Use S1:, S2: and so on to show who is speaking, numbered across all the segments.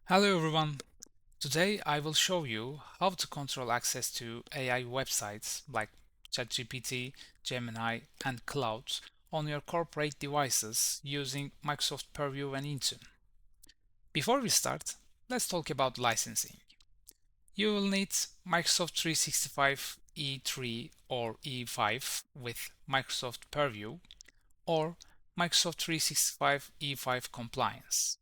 S1: Hello everyone. Today I will show you how to control access to AI websites like ChatGPT, Gemini, and Clouds on your corporate devices using Microsoft Purview and Intune. Before we start, let's talk about licensing. You will need Microsoft 365 E3 or E5 with Microsoft Purview or Microsoft 365 E5 compliance.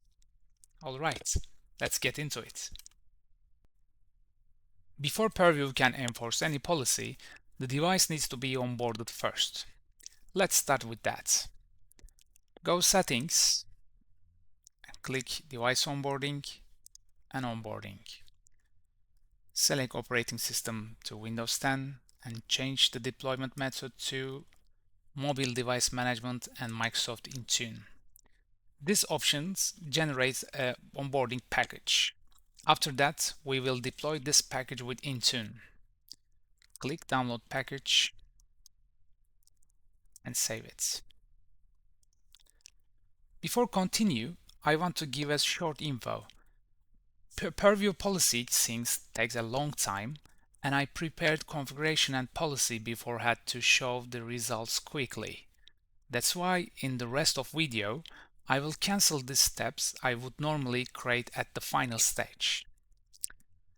S1: Alright, let's get into it. Before Purview can enforce any policy, the device needs to be onboarded first. Let's start with that. Go Settings, click Device Onboarding and Onboarding. Select Operating System to Windows 10 and change the deployment method to Mobile Device Management and Microsoft Intune. This option generates a onboarding package. After that, we will deploy this package with Intune. Click Download Package and save it. Before continue, I want to give us short info. Purview policy syncs takes a long time, and I prepared configuration and policy beforehand to show the results quickly. That's why in the rest of video, I will cancel these steps I would normally create at the final stage.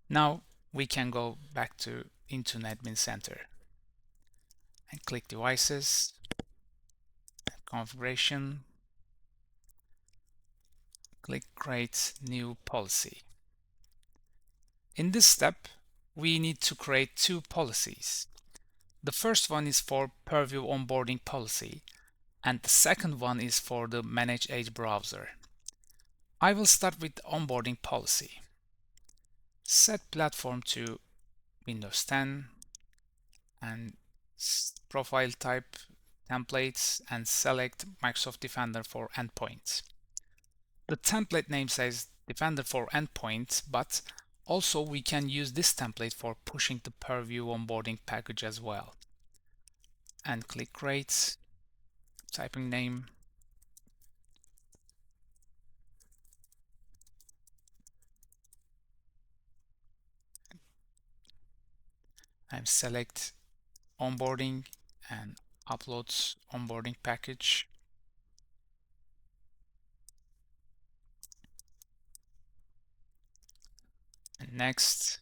S1: Now we can go back to Intune Admin Center and click Devices, Configuration, click Create New Policy. In this step, we need to create two policies. The first one is for Purview onboarding policy, and the second one is for the Manage Edge browser. I will start with onboarding policy. Set platform to Windows 10 and profile type templates and select Microsoft Defender for Endpoint. The template name says Defender for Endpoint, but also we can use this template for pushing the Purview onboarding package as well. And click Create, typing name, and select onboarding and upload onboarding package. And next,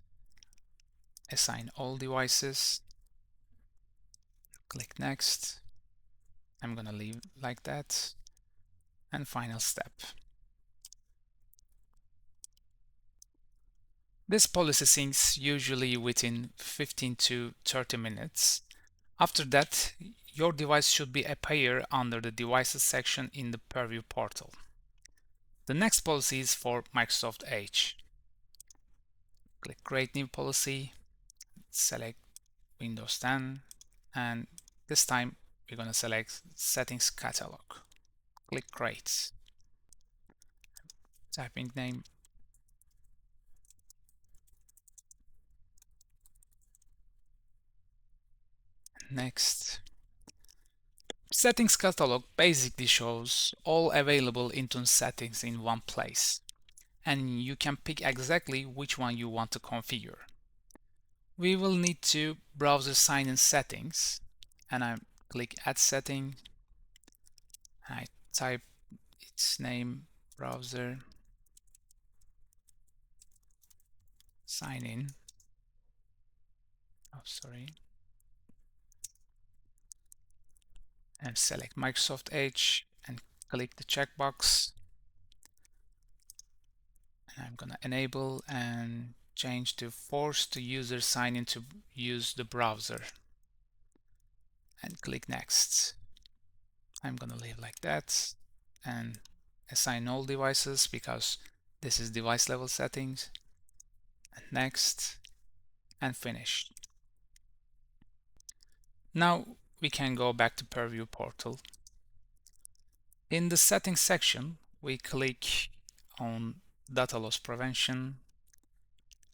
S1: assign all devices. Click next. I'm gonna leave like that. And final step. This policy syncs usually within 15 to 30 minutes. After that, your device should be appear under the Devices section in the Purview portal. The next policy is for Microsoft Edge. Click Create New Policy, select Windows 10, and this time we're going to select Settings Catalog. Click Create. Typing name. Next. Settings Catalog basically shows all available Intune settings in one place, and you can pick exactly which one you want to configure. We will need to browser sign-in settings, and I click Add Setting. I type its name, browser sign in. Oh, sorry. And select Microsoft Edge and click the checkbox. And I'm gonna enable and change to force the user sign in to use the browser. And click next. I'm gonna leave like that and assign all devices because this is device level settings. And next and finish. Now we can go back to Purview portal. In the settings section, we click on data loss prevention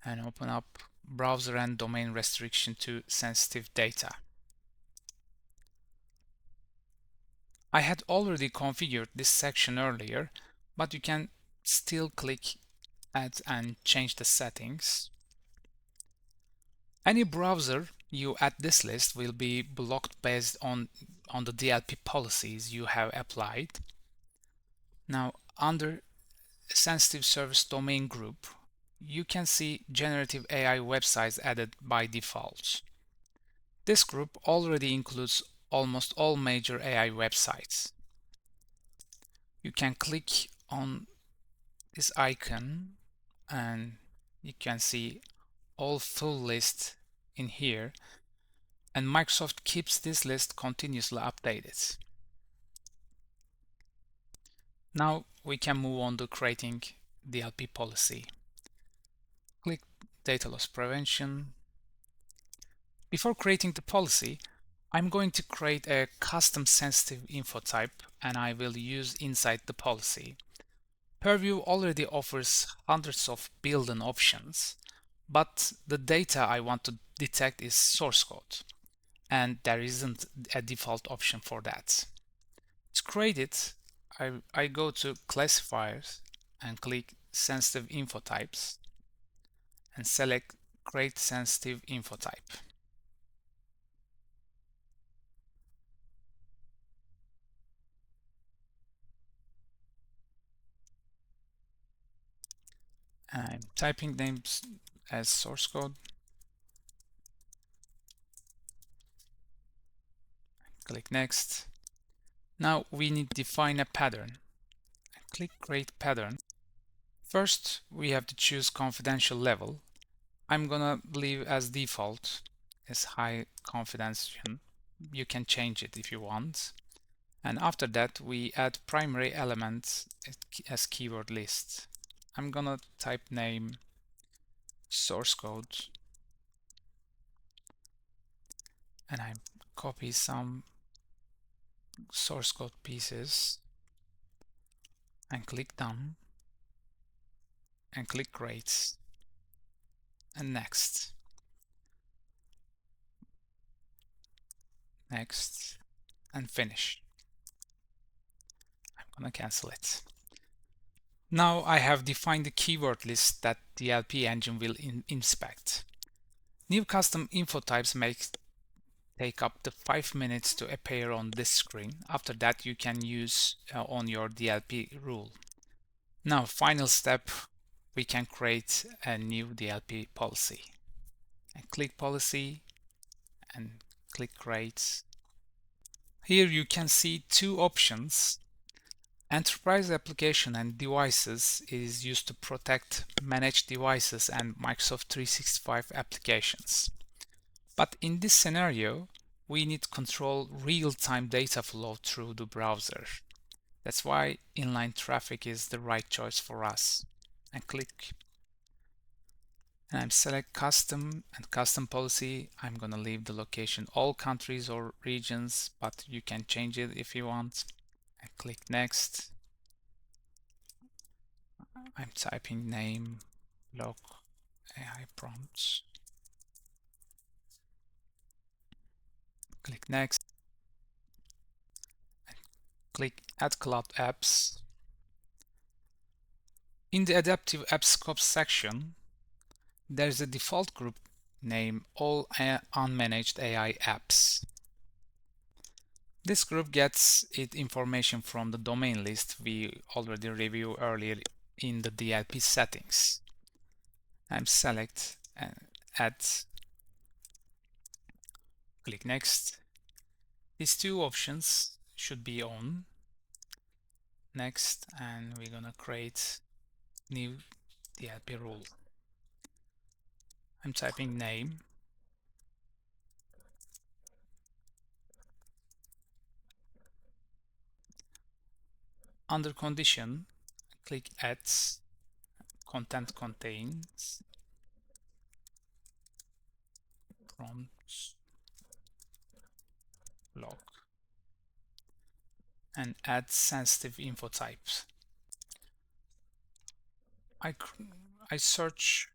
S1: and open up browser and domain restriction to sensitive data. I had already configured this section earlier, but you can still click add and change the settings. Any browser you add this list will be blocked based on the DLP policies you have applied. Now, under Sensitive Service Domain Group, you can see Generative AI websites added by default. This group already includes almost all major AI websites. You can click on this icon and you can see all full list in here, and Microsoft keeps this list continuously updated. Now we can move on to creating DLP policy. Click Data Loss Prevention. Before creating the policy, I'm going to create a custom sensitive info type, and I will use inside the policy. Purview already offers hundreds of built-in options, but the data I want to detect is source code, and there isn't a default option for that. To create it, I go to Classifiers and click Sensitive Info Types and select Create Sensitive Info Type. I'm typing names as source code. Click Next. Now we need to define a pattern. Click Create Pattern. First, we have to choose confidential level. I'm gonna leave as default as high confidence. You can change it if you want. And after that, we add primary elements as keyword list. I'm gonna type name, source code, and I copy some source code pieces and click Done and click Create and Next. Next and Finish. I'm gonna cancel it. Now I have defined the keyword list that the DLP engine will inspect. New custom info types may take up to 5 minutes to appear on this screen. After that, you can use on your DLP rule. Now, final step, we can create a new DLP policy. And click Policy and click Create. Here you can see two options. Enterprise application and devices is used to protect managed devices and Microsoft 365 applications. But in this scenario, we need to control real-time data flow through the browser. That's why inline traffic is the right choice for us. And click. And I'm select custom and custom policy. I'm gonna leave the location all countries or regions, but you can change it if you want. And click next. I'm typing name, log, AI prompts. Click next. And click Add Cloud Apps. In the Adaptive App Scope section, there's a default group name All Unmanaged AI Apps. This group gets its information from the domain list we already reviewed earlier in the DLP settings. I'm select and add, click next. These two options should be on. Next, and we're gonna create new DLP rule. I'm typing name. Under condition, click add content contains prompts log and add sensitive info types. I search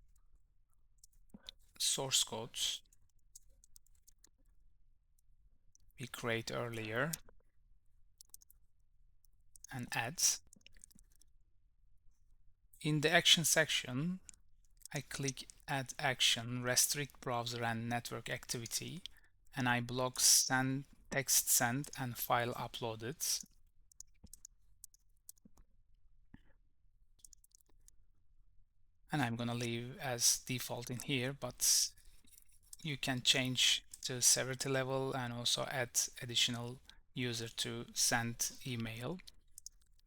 S1: source codes we create earlier and add. In the action section, I click Add Action, Restrict Browser and Network Activity, and I block Send, Text Send, and File Uploaded. And I'm gonna leave as default in here, but you can change the severity level and also add additional user to send email.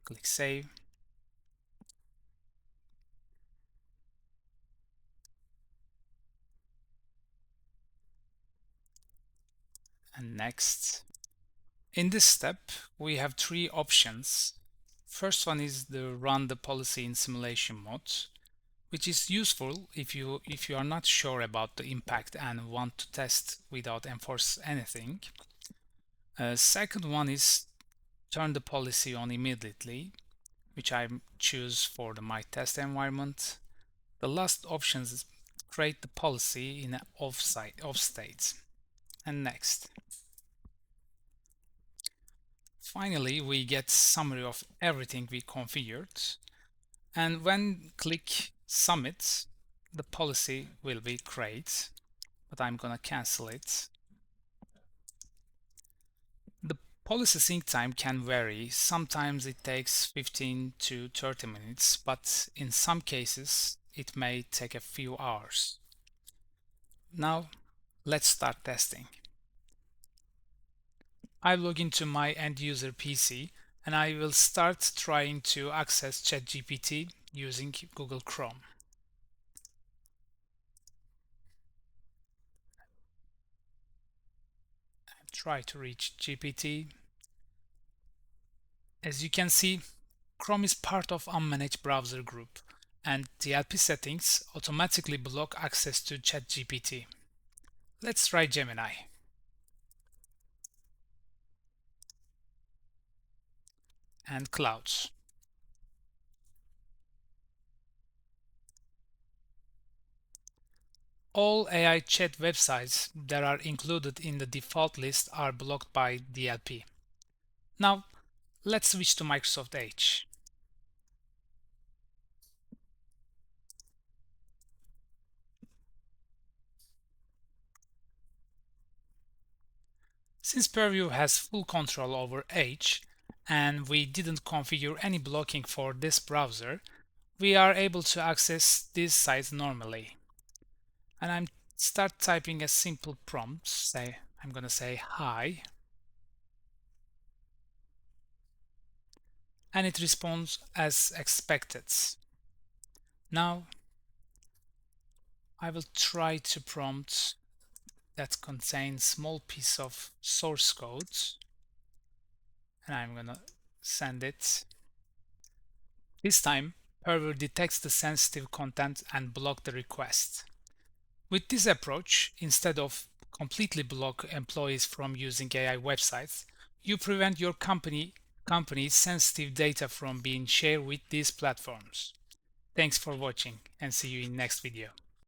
S1: Click Save. And next. In this step, we have three options. First one is the run the policy in simulation mode, which is useful if you are not sure about the impact and want to test without enforce anything. Second one is turn the policy on immediately, which I choose for my test environment. The last option is create the policy in an off state. And next. Finally, we get summary of everything we configured, and when click submit, the policy will be created, but I'm gonna cancel it. The policy sync time can vary. Sometimes it takes 15 to 30 minutes, but in some cases it may take a few hours. Now let's start testing. I log into my end user PC and I will start trying to access ChatGPT using Google Chrome. Try to reach GPT. As you can see, Chrome is part of unmanaged browser group, and DLP settings automatically block access to ChatGPT. Let's try Gemini. And clouds. All AI chat websites that are included in the default list are blocked by DLP. Now, let's switch to Microsoft Edge. Since Purview has full control over Edge, and we didn't configure any blocking for this browser, we are able to access these sites normally. And I'm start typing a simple prompt. I'm gonna say hi, and it responds as expected. Now I will try to prompt that contains small piece of source code, and I'm gonna send it. This time Purview detects the sensitive content and block the request. With this approach, instead of completely block employees from using AI websites, you prevent your company's sensitive data from being shared with these platforms. Thanks for watching and see you in next video.